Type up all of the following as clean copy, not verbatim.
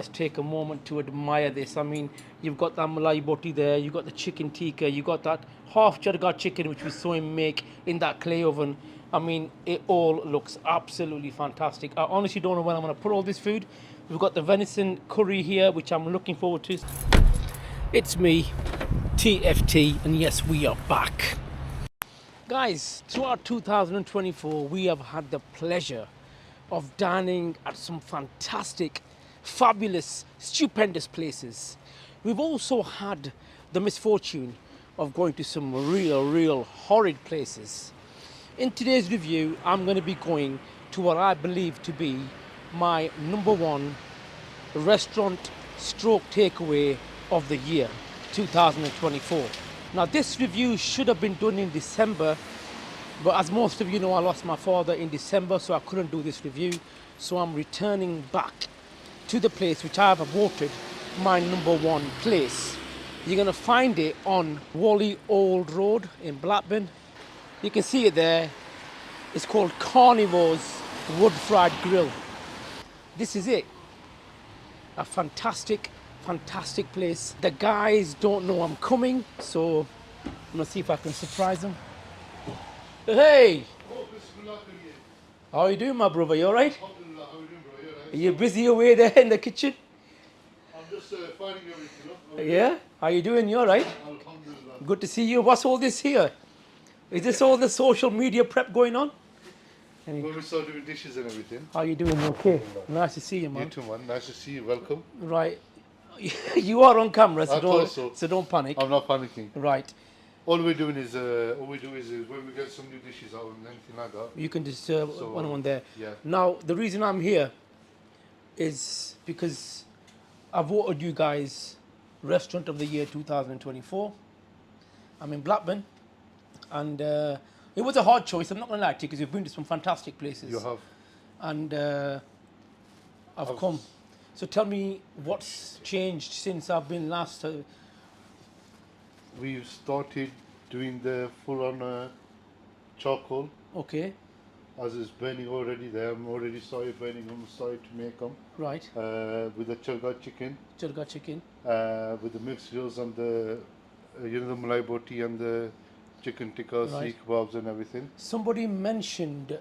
Let's take a moment to admire this. I mean, you've got that malai boti there, you've got the chicken tikka, you've got that half jarga chicken which we saw him make in that clay oven. I mean, it all looks absolutely fantastic. I honestly don't know when I'm going to put all this food. We've got the venison curry here, which I'm looking forward to. It's me, TFT, and yes, we are back. Guys, throughout 2024, we have had the pleasure of dining at some fantastic, fabulous, stupendous places. We've also had the misfortune of going to some real horrid places. In today's review, I'm going to be going to what I believe to be my number one restaurant stroke takeaway of the year 2024. Now this review should have been done in December, but as most of you know, I lost my father in December, so I couldn't do this review. So I'm returning back to the place which I have voted my number one place. You're going to find it on Wally Old Road in Blackburn. You can see it there. It's called CARNIVOREZ Wood Fire Grill. This is it. A fantastic place. The guys don't know I'm coming, so I'm going to see if I can surprise them. Hey! How are you doing, my brother? You alright? Are you busy away there in the kitchen? I'm just finding everything up. Yeah? How are you doing? You alright? Good to see you. What's all this here? Is this all the social media prep going on? When we start doing dishes and everything. How are you doing? Okay. Nice to see you, man. You too, man. Nice to see you. Welcome. Right. You are on camera, so don't panic. I'm not panicking. Right. All we do is when we get some new dishes out and anything like that. You can just one there. Yeah. Now, the reason I'm here is because I voted you guys Restaurant of the Year 2024. I'm in Blackburn, and it was a hard choice. I'm not going to lie to you because you've been to some fantastic places. You have. And I've come. So tell me what's changed since I've been last. We've started doing the full-on charcoal. Okay. As it's burning already there. I'm already started burning them, started to make them. Right. With the charga chicken. Charga chicken. With the mixed grills and the the malai boti and the chicken tikka, Right. kebabs and everything. Somebody mentioned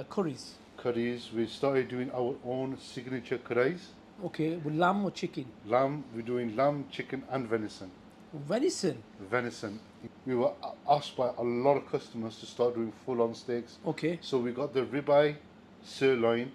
curries. Curries. We started doing our own signature curries. Okay, with lamb or chicken? Lamb. We're doing lamb, chicken, and venison. Venison. Venison. We were asked by a lot of customers to start doing full-on steaks. Okay. So we got the ribeye, sirloin,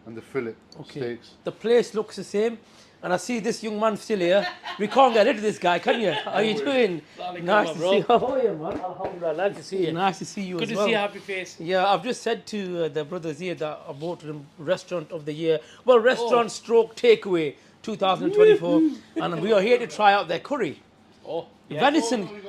and the fillet steaks. The place looks the same, and I see this young man still here. We can't get rid of this guy, can you? How are you doing? Nice to see you. How are you, man? Alhamdulillah, nice to see you. Nice to see you Good as to well. see a happy face. Yeah, I've just said to the brothers here that I voted him Restaurant of the Year. Well, Restaurant Stroke Takeaway 2024, and we are here to try out their curry. Oh, yeah.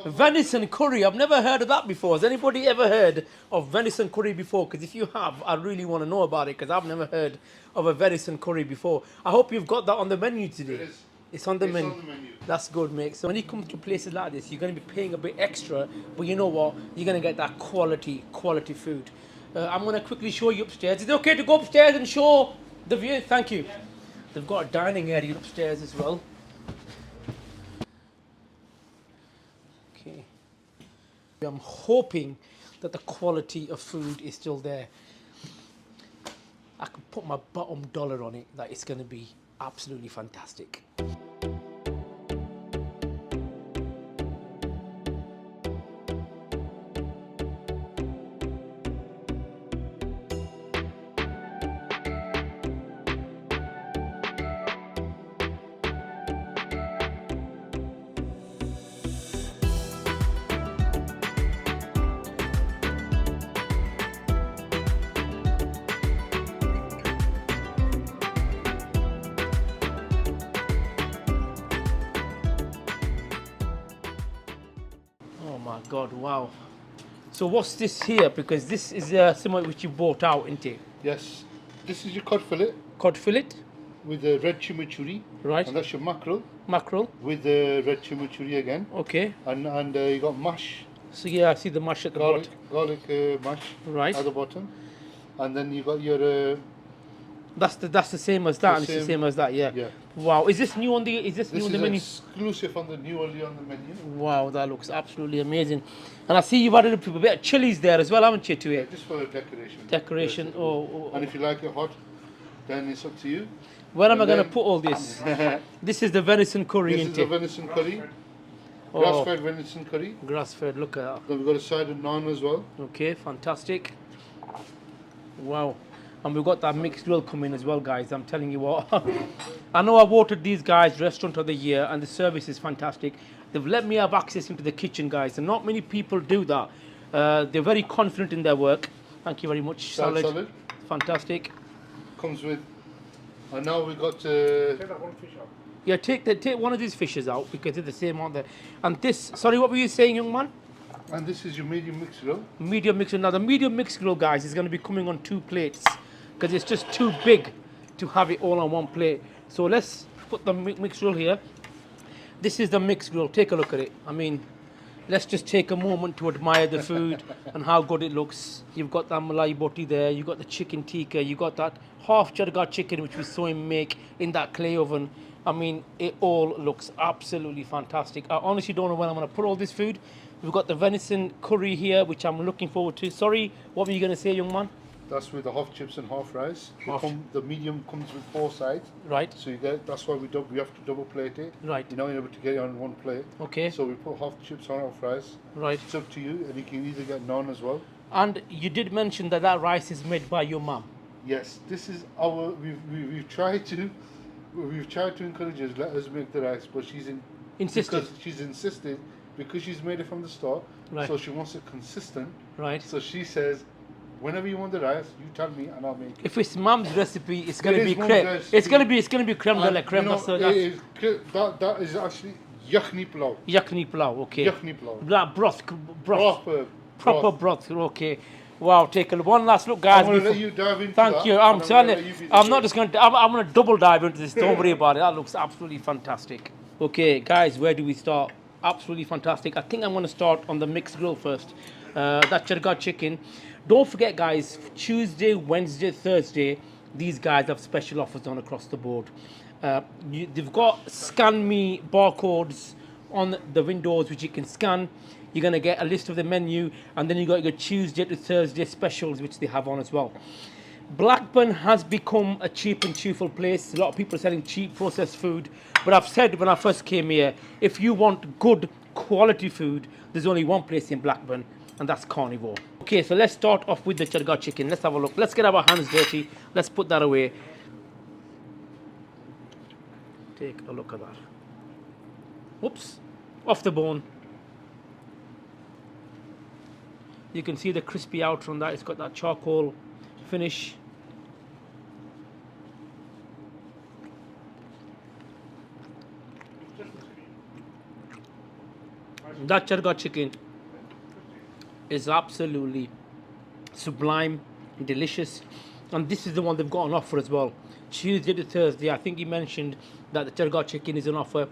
Venison curry. I've never heard of that before. Has anybody ever heard of venison curry before? Because if you have, I really want to know about it because I've never heard of a venison curry before. I hope you've got that on the menu today. It is. It's on the It's menu. on the menu. That's good, mate. So when you come to places like this, you're going to be paying a bit extra, but you know what? You're going to get that quality food. I'm going to quickly show you upstairs. Is it okay to go upstairs and show the view? Thank you. Yeah. They've got a dining area upstairs as well. Okay. I'm hoping that the quality of food is still there. I can put my bottom dollar on it that it's going to be absolutely fantastic. Oh my God, wow. So what's this here? Because this is something which you bought out, isn't it? Yes. This is your cod fillet Cod fillet, with the red chimichurri. right? And that's your mackerel Mackerel, with the red chimichurri again. okay. And you got mash, So yeah, I see the mash at the garlic bottom. mash Right. at the bottom. And then you got your That's the same as that, and it's the same. same as that, yeah. Yeah. Wow, is this new on the This new on is the menu? exclusive on the newly on the menu. Wow, that looks absolutely amazing. And I see you've added a bit of chilies there as well, haven't you, to Yeah, it? just for decoration. Decoration. basically. Oh, And if you like it hot, then it's up to you. where am I And going to then- put all this? This is the venison curry, This is isn't the it? venison curry, Oh, grass-fed venison curry. grass-fed. Look at that. Then we've got a side of naan as well. Okay, fantastic. Wow. And we've got that mixed grill coming as well, guys. I'm telling you what. I know I voted these guys Restaurant of the Year, and the service is fantastic. They've let me have access into the kitchen, guys, and not many people do that. They're very confident in their work. Thank you very much. Salad. Fantastic. Comes with, and now we've got Yeah, take one of these fishes out because they're the same, aren't they? And this, sorry, what were you saying, young man? and this is your medium mixed grill. Medium mixed grill. Now the medium mixed grill, guys, is going to be coming on 2 plates because it's just too big to have it all on 1 plate. So let's put the mixed grill here. This is the mixed grill. Take a look at it. I mean, let's just take a moment to admire the food and how good it looks. You've got that malai boti there. You've got the chicken tikka. You've got that half charga chicken which we saw him make in that clay oven. I mean, it all looks absolutely fantastic. I honestly don't know when I'm going to put all this food. We've got the venison curry here, which I'm looking forward to. Sorry, what were you going to say, young man? That's with the half chips and half rice. Half- The medium comes with 4 sides. Right, So you get, that's why we have to double plate it. right. You're not able to get it on 1 plate. Okay, So we put half chips on half rice. right. It's up to you, and you can either get naan as well. And you did mention that that rice is made by your mum. Yes, this is our. We've tried to encourage her, let us make the rice, but Insisted. because she's insisted because she's made it from the store. Right. So she wants it consistent. Right. So she says, whenever you want the rice, you tell me and I'll make it. If it's mum's recipe, it's going to It be is mum's creme. recipe. It's going to be creme de la And, creme. you know, That's that is actually yakhni pulao. yakni pulao. Okay. Yakhni pulao. That broth. Proper. Proper broth. Okay. Wow. Take a one last look, guys. I'm going to before- let you dive into Thank that, you. and I'm gonna telling let you, be the I'm not judge. just going to. I'm going to double dive into this. Don't worry about it. That looks absolutely fantastic. Okay, guys, where do we start? Absolutely fantastic. I think I'm going to start on the mixed grill first. That charga chicken. Don't forget, guys. Tuesday, Wednesday, Thursday, these guys have special offers on across the board. They've got scan me barcodes on the windows which you can scan. You're going to get a list of the menu, and then you got your Tuesday to Thursday specials which they have on as well. Blackburn has become a cheap and cheerful place. A lot of people are selling cheap processed food, but I've said when I first came here, if you want good quality food, there's only one place in Blackburn, and that's Carnivore. Okay, so let's start off with the charga chicken. Let's have a look. Let's get our hands dirty. Let's put that away. Take a look at that. Whoops, off the bone. You can see the crispy outer on that. It's got that charcoal finish. That charga chicken is absolutely sublime, delicious, and this is the one they've got on offer as well. Tuesday to Thursday, I think he mentioned that the charga chicken is on offer.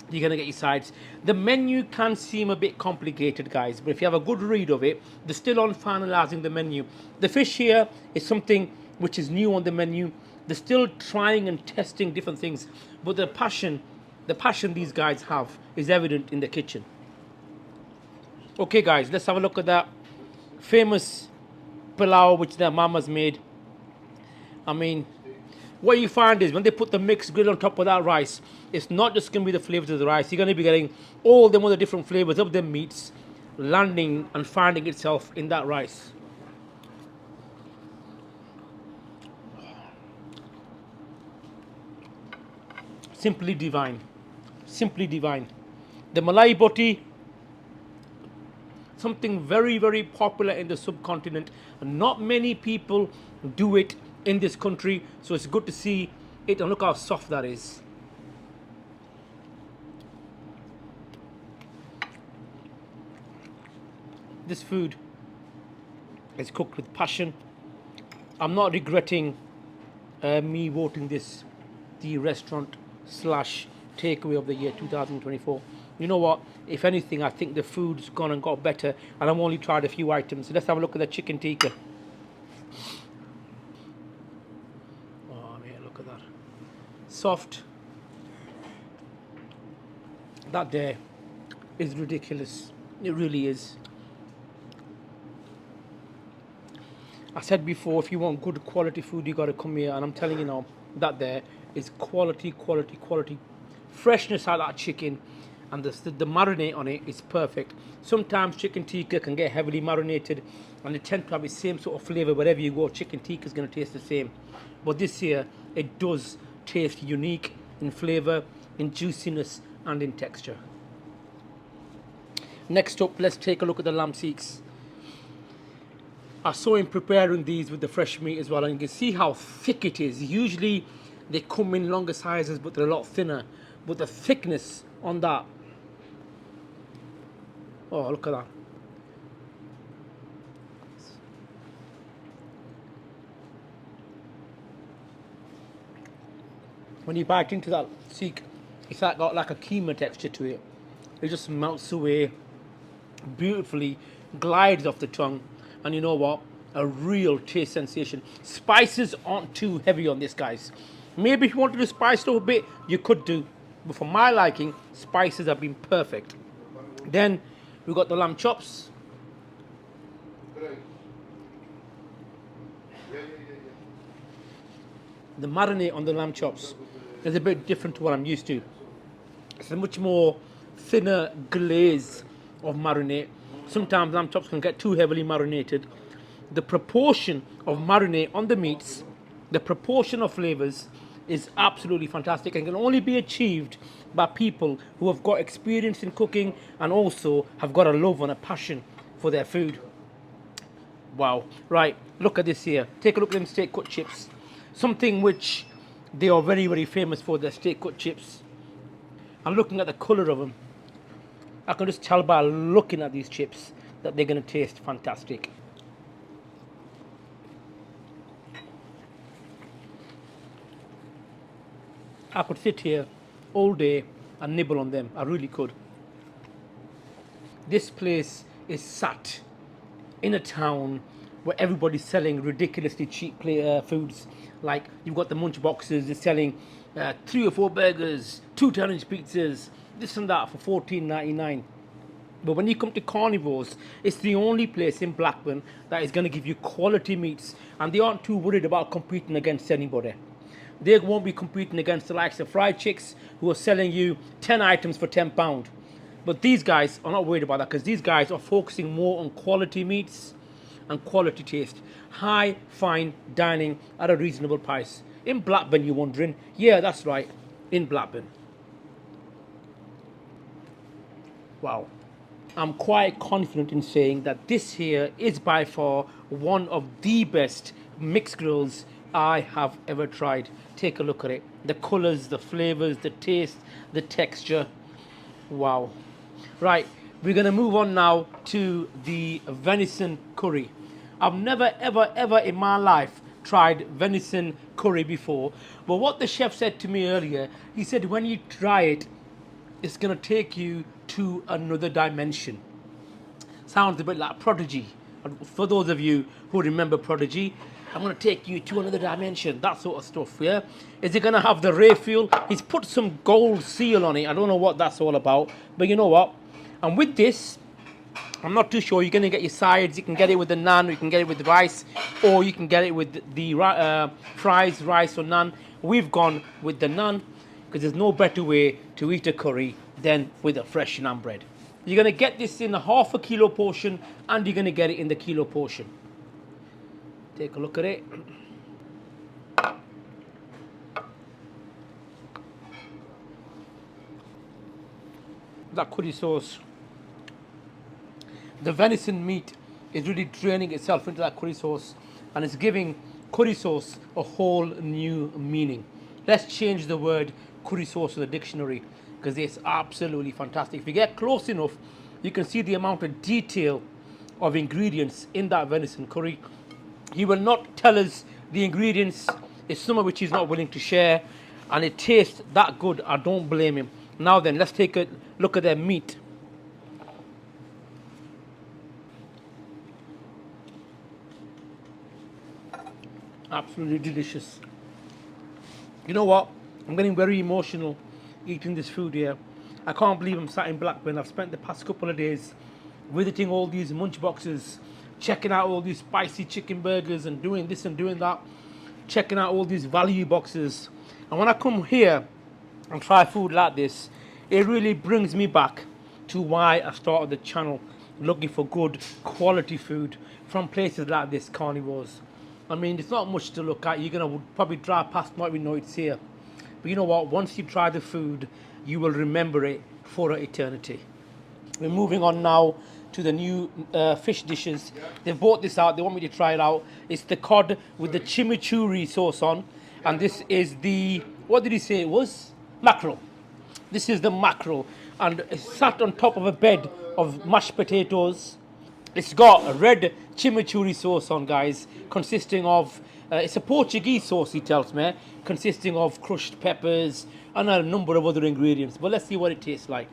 You're gonna get your sides. The menu can seem a bit complicated, guys, but if you have a good read of it, they're still on finalizing the menu. The fish here is something which is new on the menu. They're still trying and testing different things, but the passion these guys have is evident in the kitchen. Okay, guys, let's have a look at that famous pilau which their mama's made. I mean, what you find is when they put the mixed grill on top of that rice, it's not just going to be the flavors of the rice. You're going to be getting all the other different flavors of the meats landing and finding itself in that rice. Simply divine. Simply divine. The malai boti, something very, very popular in the subcontinent. Not many people do it in this country, so it's good to see it, and look how soft that is. This food is cooked with passion. I'm not regretting me voting this the restaurant slash takeaway of the year 2024. You know what? If anything, I think the food's gone and got better, and I've only tried a few items. So let's have a look at the chicken tikka. soft. That there is ridiculous. It really is. I said before, if you want good quality food, you got to come here, and I'm telling you now, that there is quality, quality, quality. Freshness out of that chicken, and the marinade on it is perfect. Sometimes chicken tikka can get heavily marinated, and it tends to have the same sort of flavor wherever you go. Chicken tikka is going to taste the same, but this here, it does taste unique in flavor, in juiciness, and in texture. Next up, let's take a look at the lamb seeks. I saw him preparing these with the fresh meat as well, and you can see how thick it is. Usually they come in longer sizes, but they're a lot thinner. But the thickness on that, oh, look at that. When you bite into that seek, it's like got like a keema texture to it. It just melts away beautifully, glides off the tongue, and you know what? A real taste sensation. Spices aren't too heavy on this, guys. Maybe if you wanted to spice it up a bit, you could do. But for my liking, spices have been perfect. Then we got the lamb chops. The marinade on the lamb chops is a bit different to what I'm used to. It's a much more thinner glaze of marinade. Sometimes lamb chops can get too heavily marinated. The proportion of marinade on the meats, the proportion of flavors is absolutely fantastic and can only be achieved by people who have got experience in cooking and also have got a love and a passion for their food. Wow. Right, look at this here. Take a look at them steak cut chips. Something which they are very, very famous for, their steak cut chips. I'm looking at the color of them. I can just tell by looking at these chips that they're going to taste fantastic. I could sit here all day and nibble on them. I really could. This place is sat in a town where everybody's selling ridiculously cheap foods. Like you've got the munch boxes, they're selling 3 or 4 burgers, 2 10-inch pizzas, this and that for $14.99. But when you come to Carnivores, it's the only place in Blackburn that is going to give you quality meats, and they aren't too worried about competing against anybody. They won't be competing against the likes of Fried Chicks, who are selling you 10 items for £10. But these guys are not worried about that, because these guys are focusing more on quality meats and quality taste. High, fine dining at a reasonable price. In Blackburn, you're wondering? Yeah, that's right, in Blackburn. Wow. I'm quite confident in saying that this here is by far one of the best mixed grills I have ever tried. Take a look at it. The colors, the flavors, the taste, the texture. Wow. Right, we're going to move on now to the venison curry. I've never, ever, ever in my life tried venison curry before. But what the chef said to me earlier, he said when you try it, it's going to take you to another dimension. Sounds a bit like Prodigy. For those of you who remember Prodigy, I'm going to take you to another dimension, that sort of stuff, yeah? Is it going to have the ray fuel? He's put some gold seal on it. I don't know what that's all about, but you know what? And with this, I'm not too sure. You're going to get your sides. You can get it with the naan, or you can get it with the rice, or you can get it with the fries, rice, or naan. We've gone with the naan, because there's no better way to eat a curry than with a fresh naan bread. You're going to get this in a half a kilo portion, and you're going to get it in the kilo portion. Take a look at it. That curry sauce. The venison meat is really draining itself into that curry sauce, and it's giving curry sauce a whole new meaning. Let's change the word curry sauce in the dictionary, because it's absolutely fantastic. If you get close enough, you can see the amount of detail of ingredients in that venison curry. He will not tell us the ingredients. It's something which he's not willing to share, and it tastes that good. I don't blame him. Now then, let's take a look at their meat. Absolutely delicious. You know what? I'm getting very emotional eating this food here. I can't believe I'm sat in Blackburn. I've spent the past couple of days visiting all these munch boxes, checking out all these spicy chicken burgers and doing this and doing that, checking out all these value boxes. And when I come here and try food like this, it really brings me back to why I started the channel, looking for good quality food from places like this, Carnivores. I mean, it's not much to look at. You're gonna probably drive past, not even know it's here. But you know what? Once you try the food, you will remember it for eternity. We're moving on now to the new fish dishes. They've bought this out. They want me to try it out. It's the cod with the chimichurri sauce on. And this is the, what did he say it was? Mackerel. This is the mackerel. And it's sat on top of a bed of mashed potatoes. It's got a red chimichurri sauce on, guys, consisting of, it's a Portuguese sauce, he tells me, consisting of crushed peppers and a number of other ingredients. But let's see what it tastes like.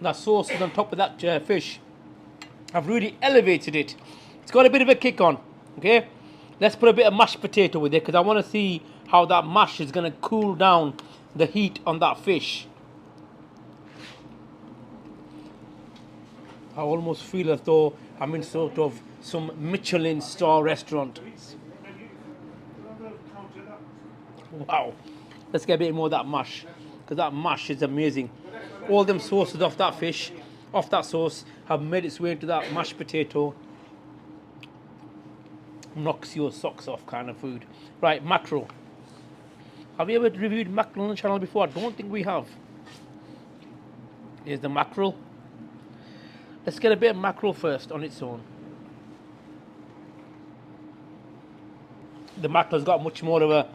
That sauce is on top of that fish. I've really elevated it. It's got a bit of a kick on, okay? Let's put a bit of mashed potato with it because I want to see how that mash is going to cool down the heat on that fish. I almost feel as though I'm in sort of some Michelin star restaurant. Wow. Let's get a bit more of that mash, because that mash is amazing. All them sauces off that fish, off that sauce, have made its way into that mashed potato. Knocks your socks off kind of food. Right, mackerel. Have you ever reviewed mackerel on the channel before? I don't think we have. Here's the mackerel. Let's get a bit of mackerel first on its own. The mackerel's got much more of a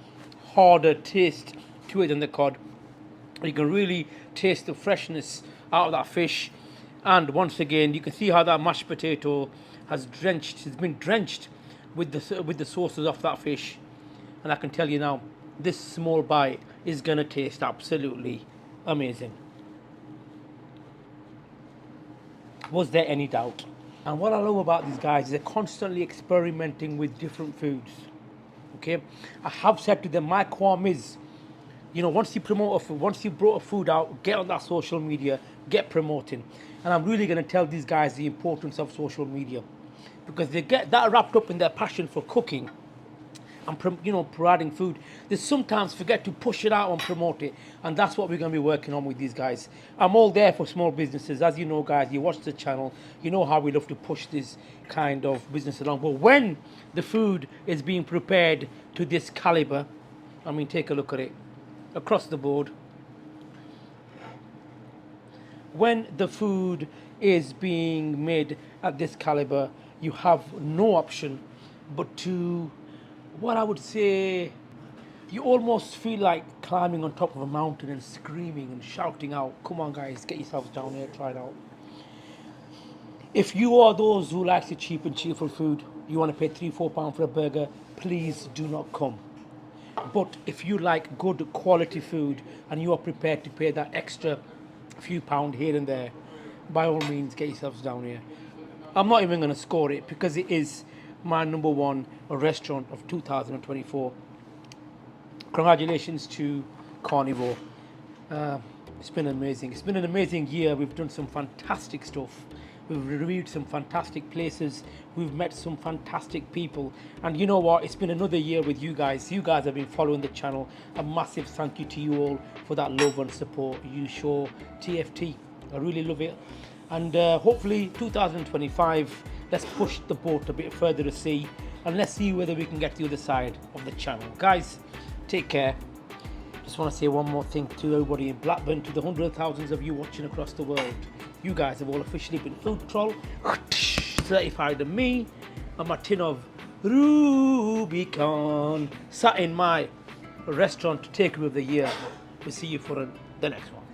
harder taste to it than the cod. You can really taste the freshness out of that fish. And once again, you can see how that mashed potato has been drenched with the sauces off that fish. And I can tell you now, this small bite is gonna taste absolutely amazing. Was there any doubt? And what I love about these guys is they're constantly experimenting with different foods. Okay, I have said to them, my qualm is, you know, once you promote a food, once you brought a food out, get on that social media, get promoting. And I'm really going to tell these guys the importance of social media, because they get that wrapped up in their passion for cooking and, you know, providing food. They sometimes forget to push it out and promote it, and that's what we're going to be working on with these guys. I'm all there for small businesses, as you know, guys. You watch the channel, you know how we love to push this kind of business along. But when the food is being prepared to this caliber, I mean, take a look at it across the board. When the food is being made at this caliber, you have no option but to, what I would say, you almost feel like climbing on top of a mountain and screaming and shouting out, come on guys, get yourselves down here, try it out. If you are those who like the cheap and cheerful food, you want to pay £3-4 for a burger, please do not come. But if you like good quality food and you are prepared to pay that extra few pound here and there, by all means, get yourselves down here. I'm not even going to score it because it is my #1 restaurant of 2024. Congratulations to Carnivore. It's been amazing. It's been an amazing year. We've done some fantastic stuff. We've reviewed some fantastic places. We've met some fantastic people. And you know what? It's been another year with you guys. You guys have been following the channel. A massive thank you to you all for that love and support you show TFT. I really love it. And hopefully 2025, let's push the boat a bit further to sea. And let's see whether we can get to the other side of the channel. Guys, take care. Just want to say one more thing to everybody in Blackburn, to the hundreds of thousands of you watching across the world. You guys have all officially been food troll certified to me and my tin of Rubicon sat in my restaurant takeaway of the year. We'll see you for the next one.